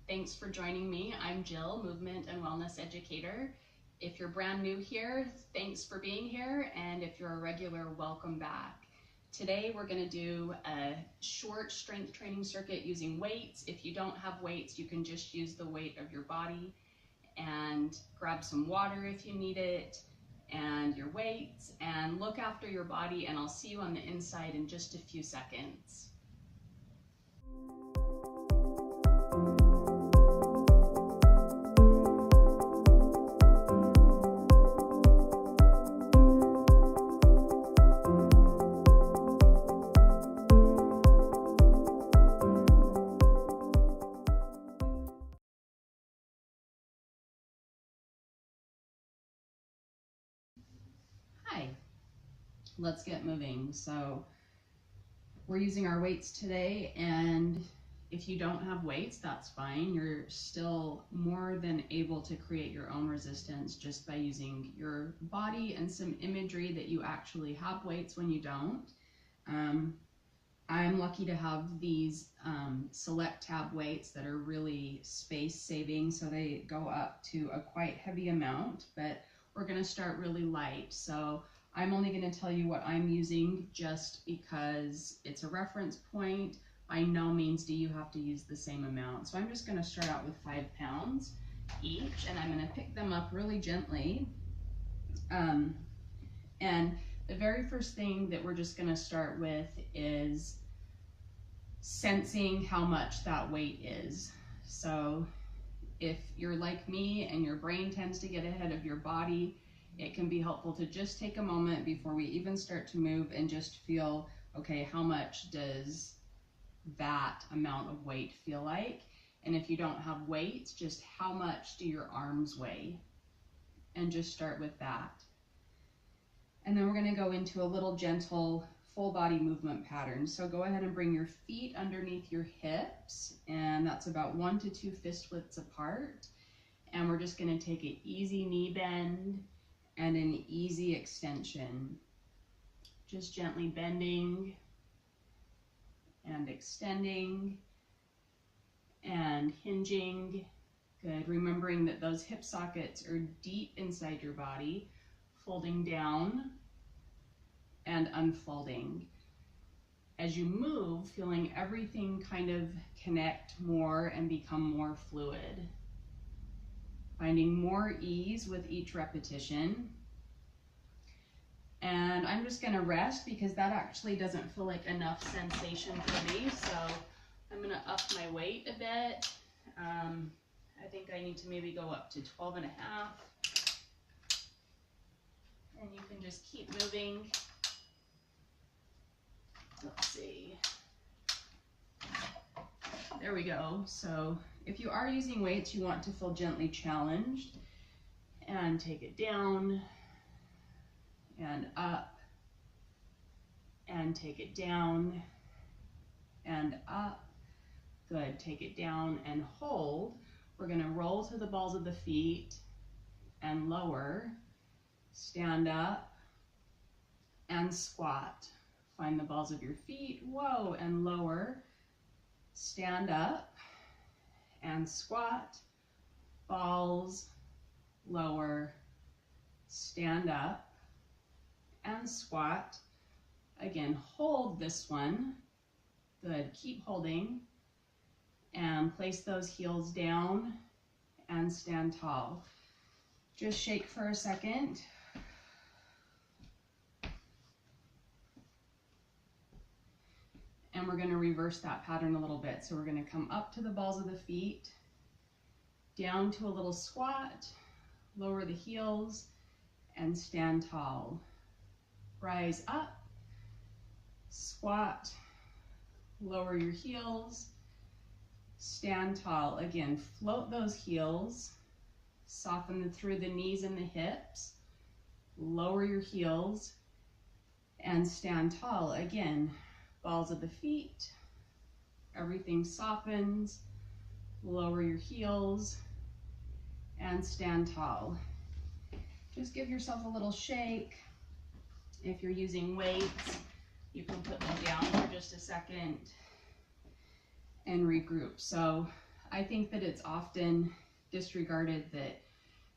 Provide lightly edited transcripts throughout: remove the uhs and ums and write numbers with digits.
Thanks for joining me. I'm Jill, Movement and Wellness Educator. If you're brand new here, thanks for being here, and if you're a regular, welcome back. Today we're going to do a short strength training circuit using weights. If you don't have weights, you can just use the weight of your body, and grab some water if you need it, and your weights, and look after your body, and I'll see you on the inside in just a few seconds. Hi, let's get moving. So we're using our weights today, and if you don't have weights, that's fine. You're still more than able to create your own resistance just by using your body and some imagery that you actually have weights when you don't. I'm lucky to have these select tab weights that are really space saving, so they go up to a quite heavy amount, but we're going to start really light. So I'm only going to tell you what I'm using just because it's a reference point. By no means do you have to use the same amount. So I'm just going to start out with 5 pounds each, and I'm going to pick them up really gently. And the very first thing that we're just going to start with is sensing how much that weight is. So if you're like me and your brain tends to get ahead of your body, it can be helpful to just take a moment before we even start to move and just feel, okay, how much does that amount of weight feel like? And if you don't have weights, just how much do your arms weigh? And just start with that. And then we're going to go into a little gentle full body movement pattern. So go ahead and bring your feet underneath your hips, and that's about 1 to 2 fist widths apart. And we're just going to take an easy knee bend and an easy extension. Just gently bending and extending and hinging. Good. Remembering that those hip sockets are deep inside your body, folding down and unfolding. As you move, feeling everything kind of connect more and become more fluid. Finding more ease with each repetition. And I'm just gonna rest because that actually doesn't feel like enough sensation for me. So I'm gonna up my weight a bit. I think I need to maybe go up to 12 and a half. And you can just keep moving. Let's see. There we go. So if you are using weights, you want to feel gently challenged, and take it down and up, and take it down and up. Good. Take it down and hold. We're going to roll to the balls of the feet and lower, stand up and squat. Find the balls of your feet, whoa, and lower, stand up and squat, balls, lower, stand up and squat. Again, hold this one. Good, keep holding, and place those heels down and stand tall. Just shake for a second. And we're going to reverse that pattern a little bit. So we're going to come up to the balls of the feet, down to a little squat, lower the heels, and stand tall. Rise up, squat, lower your heels, stand tall. Again, float those heels, soften through the knees and the hips, lower your heels, and stand tall. Again, balls of the feet, everything softens, lower your heels, and stand tall. Just give yourself a little shake. If you're using weights, you can put them down for just a second and regroup. So I think that it's often disregarded that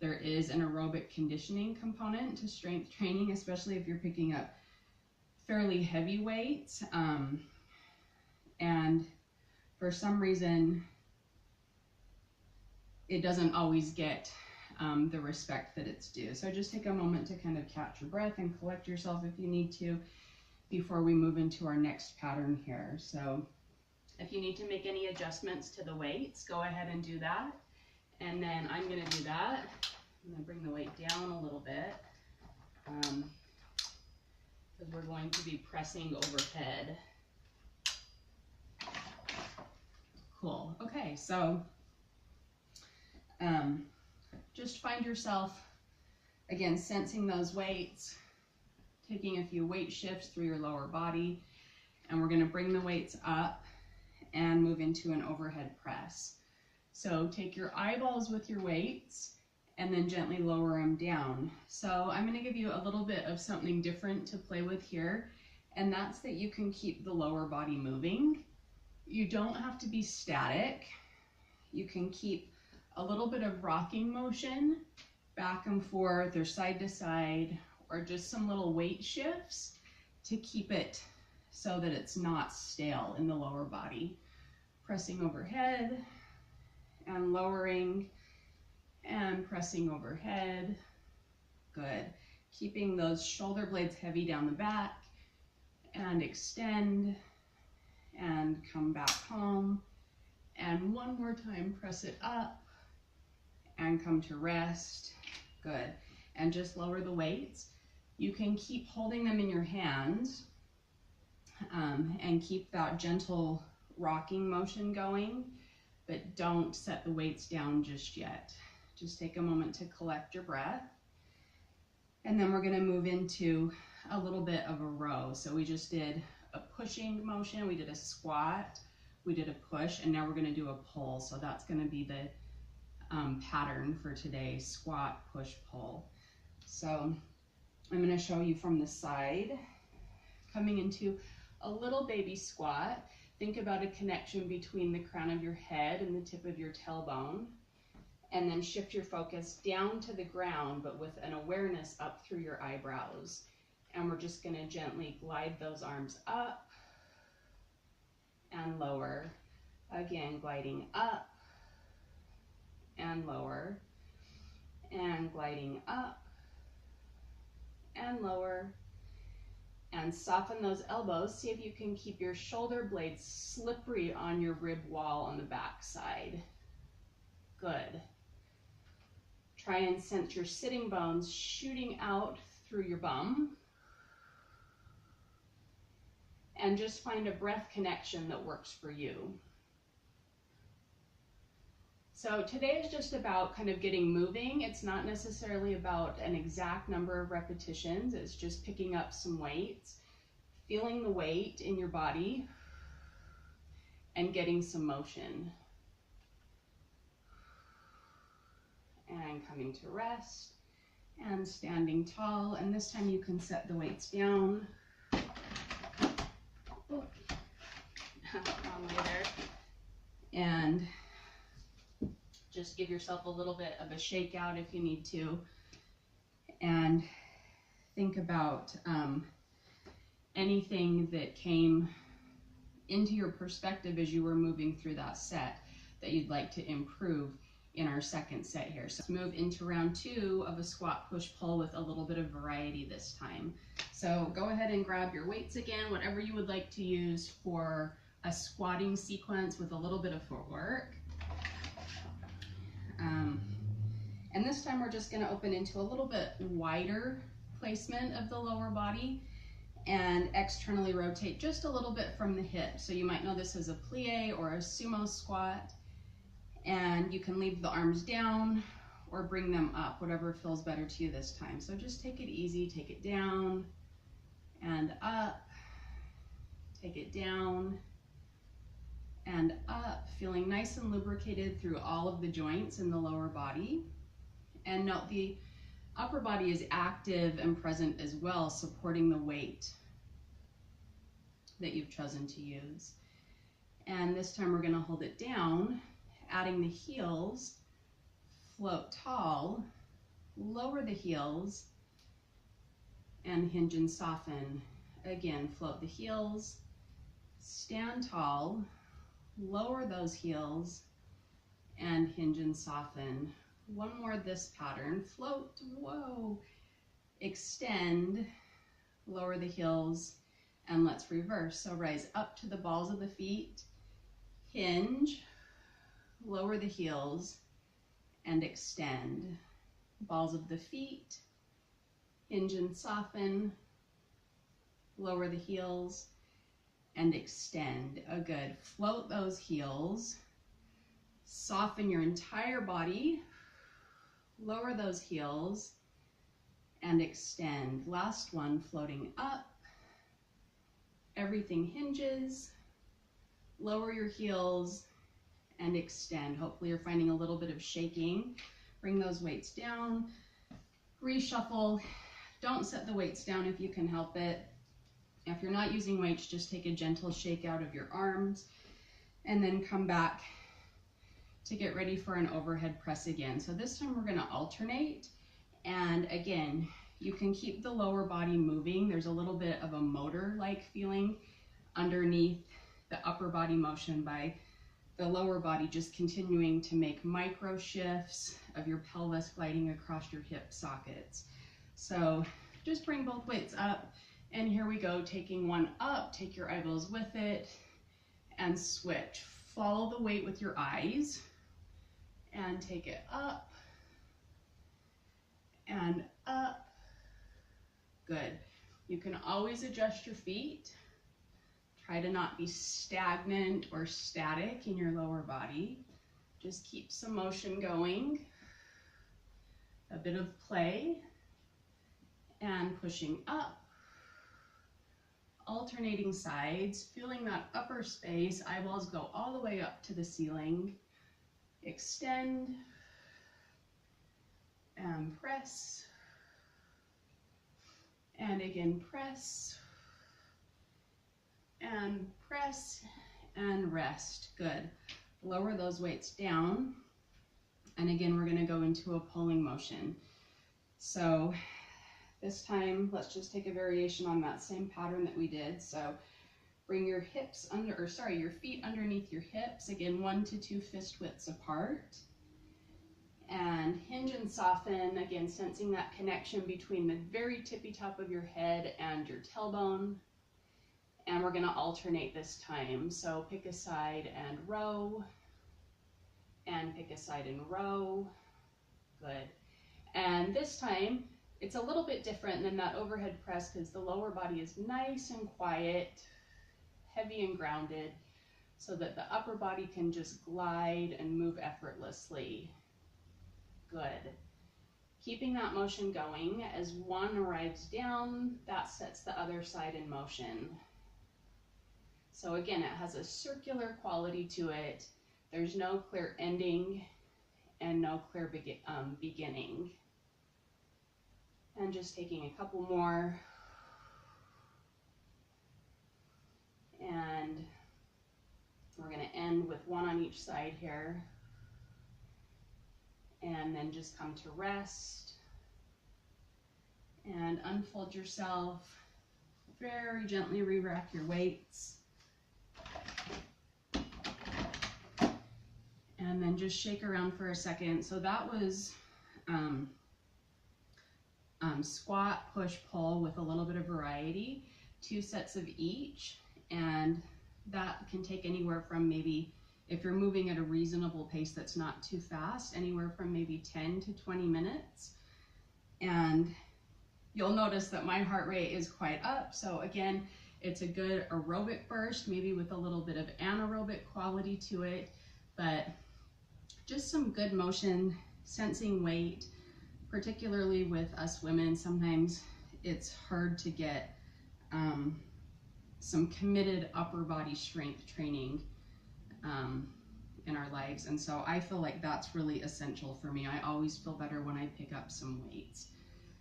there is an aerobic conditioning component to strength training, especially if you're picking up fairly heavy weights. And for some reason, it doesn't always get the respect that it's due. So just take a moment to kind of catch your breath and collect yourself if you need to before we move into our next pattern here. So if you need to make any adjustments to the weights, go ahead and do that. And then I'm going to do that. I'm going to bring the weight down a little bit because we're going to be pressing overhead. Cool. Okay, so just find yourself, again, sensing those weights, taking a few weight shifts through your lower body, and we're going to bring the weights up and move into an overhead press. So take your eyeballs with your weights and then gently lower them down. So I'm going to give you a little bit of something different to play with here, and that's that you can keep the lower body moving. You don't have to be static. You can keep a little bit of rocking motion back and forth or side to side, or just some little weight shifts to keep it so that it's not stale in the lower body. Pressing overhead and lowering and pressing overhead. Good. Keeping those shoulder blades heavy down the back, and extend and come back home. And one more time, press it up and come to rest. Good. And just lower the weights. You can keep holding them in your hands and keep that gentle rocking motion going, but don't set the weights down just yet. Just take a moment to collect your breath. And then we're going to move into a little bit of a row. So we just did a pushing motion, we did a squat, we did a push, and now we're going to do a pull. So that's going to be the pattern for today: squat, push, pull. So I'm going to show you from the side, coming into a little baby squat. Think about a connection between the crown of your head and the tip of your tailbone, and then shift your focus down to the ground, but with an awareness up through your eyebrows. And we're just going to gently glide those arms up and lower. Again, gliding up and lower, and gliding up and lower. And soften those elbows. See if you can keep your shoulder blades slippery on your rib wall on the back side. Good. Try and sense your sitting bones shooting out through your bum. And just find a breath connection that works for you. So today is just about kind of getting moving. It's not necessarily about an exact number of repetitions. It's just picking up some weights, feeling the weight in your body, and getting some motion. And coming to rest and standing tall. And this time you can set the weights down. Oh. Wrong way there. And just give yourself a little bit of a shake out if you need to. And think about anything that came into your perspective as you were moving through that set that you'd like to improve in our second set here. So let's move into round 2 of a squat, push, pull with a little bit of variety this time. So go ahead and grab your weights again, whatever you would like to use for a squatting sequence with a little bit of footwork. And this time we're just going to open into a little bit wider placement of the lower body and externally rotate just a little bit from the hip. So you might know this as a plie or a sumo squat. And you can leave the arms down or bring them up, whatever feels better to you this time. So just take it easy, take it down and up, take it down and up, feeling nice and lubricated through all of the joints in the lower body. And note the upper body is active and present as well, supporting the weight that you've chosen to use. And this time we're going to hold it down adding the heels, float tall, lower the heels, and hinge and soften. Again, float the heels, stand tall, lower those heels, and hinge and soften. One more this pattern, float, whoa, extend, lower the heels, and let's reverse. So rise up to the balls of the feet, hinge, lower the heels, and extend. Balls of the feet, hinge and soften, lower the heels, and extend. Good. Float those heels, soften your entire body, lower those heels, and extend. Last one, floating up. Everything hinges, lower your heels, and extend. Hopefully you're finding a little bit of shaking. Bring those weights down, reshuffle. Don't set the weights down if you can help it. If you're not using weights, just take a gentle shake out of your arms and then come back to get ready for an overhead press again. So this time we're gonna alternate. And again, you can keep the lower body moving. There's a little bit of a motor-like feeling underneath the upper body motion by the lower body just continuing to make micro shifts of your pelvis gliding across your hip sockets. So just bring both weights up, and here we go, taking one up, take your eyeballs with it, and switch. Follow the weight with your eyes, and take it up, and up. Good. You can always adjust your feet. Try to not be stagnant or static in your lower body. Just keep some motion going. A bit of play. And pushing up. Alternating sides, feeling that upper space. Eyeballs go all the way up to the ceiling. Extend. And press. And again, press. And press and rest. Good. Lower those weights down. And again, we're going to go into a pulling motion. So this time, let's just take a variation on that same pattern that we did. So bring your hips under, or sorry, your feet underneath your hips. Again, 1 to 2 fist widths apart. And hinge and soften. Again, sensing that connection between the very tippy top of your head and your tailbone. And we're going to alternate this time. So pick a side and row, and pick a side and row. Good. And this time, it's a little bit different than that overhead press because the lower body is nice and quiet, heavy and grounded, so that the upper body can just glide and move effortlessly. Good. Keeping that motion going, as one arrives down, that sets the other side in motion. So again, it has a circular quality to it. There's no clear ending and no clear beginning. And just taking a couple more. And we're going to end with one on each side here. And then just come to rest. And unfold yourself. Very gently re-rack your weights. And then just shake around for a second. So that was squat, push, pull with a little bit of variety, 2 sets of each. And that can take anywhere from maybe, if you're moving at a reasonable pace that's not too fast, anywhere from maybe 10 to 20 minutes. And you'll notice that my heart rate is quite up. So again, it's a good aerobic burst, maybe with a little bit of anaerobic quality to it, but just some good motion, sensing weight, particularly with us women. Sometimes it's hard to get some committed upper body strength training in our lives. And so I feel like that's really essential for me. I always feel better when I pick up some weights.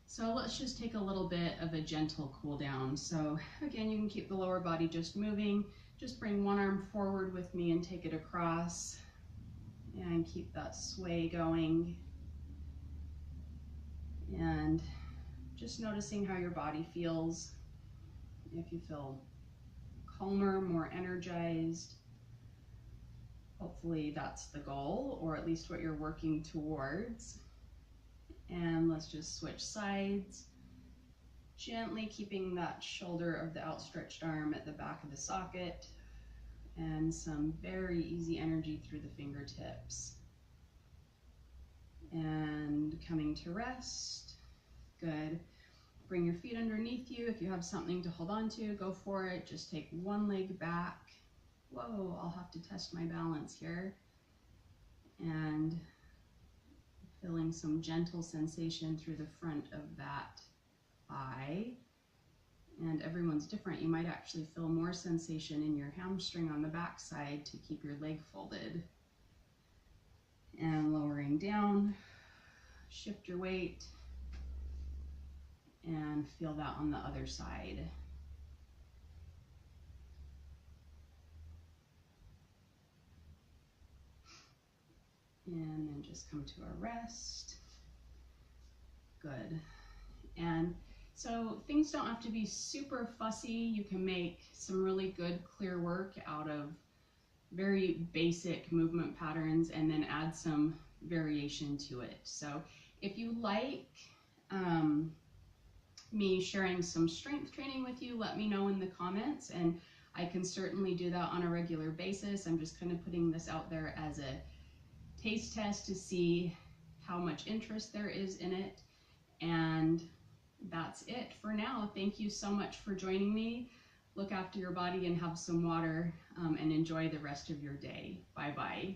So let's just take a little bit of a gentle cool down. So again, you can keep the lower body just moving. Just bring one arm forward with me and take it across. And keep that sway going. And just noticing how your body feels. If you feel calmer, more energized, hopefully that's the goal, or at least what you're working towards. And let's just switch sides, gently keeping that shoulder of the outstretched arm at the back of the socket, and some very easy energy through the fingertips. And coming to rest. Good. Bring your feet underneath you. If you have something to hold on to, go for it. Just take one leg back. Whoa, I'll have to test my balance here. And feeling some gentle sensation through the front of that thigh. And everyone's different. You might actually feel more sensation in your hamstring on the back side to keep your leg folded. And lowering down, shift your weight, and feel that on the other side. And then just come to a rest. Good. And so things don't have to be super fussy. You can make some really good, clear work out of very basic movement patterns and then add some variation to it. So if you like me sharing some strength training with you, let me know in the comments, and I can certainly do that on a regular basis. I'm just kind of putting this out there as a taste test to see how much interest there is in it. And that's it for now. Thank you so much for joining me. Look after your body and have some water, and enjoy the rest of your day. Bye-bye.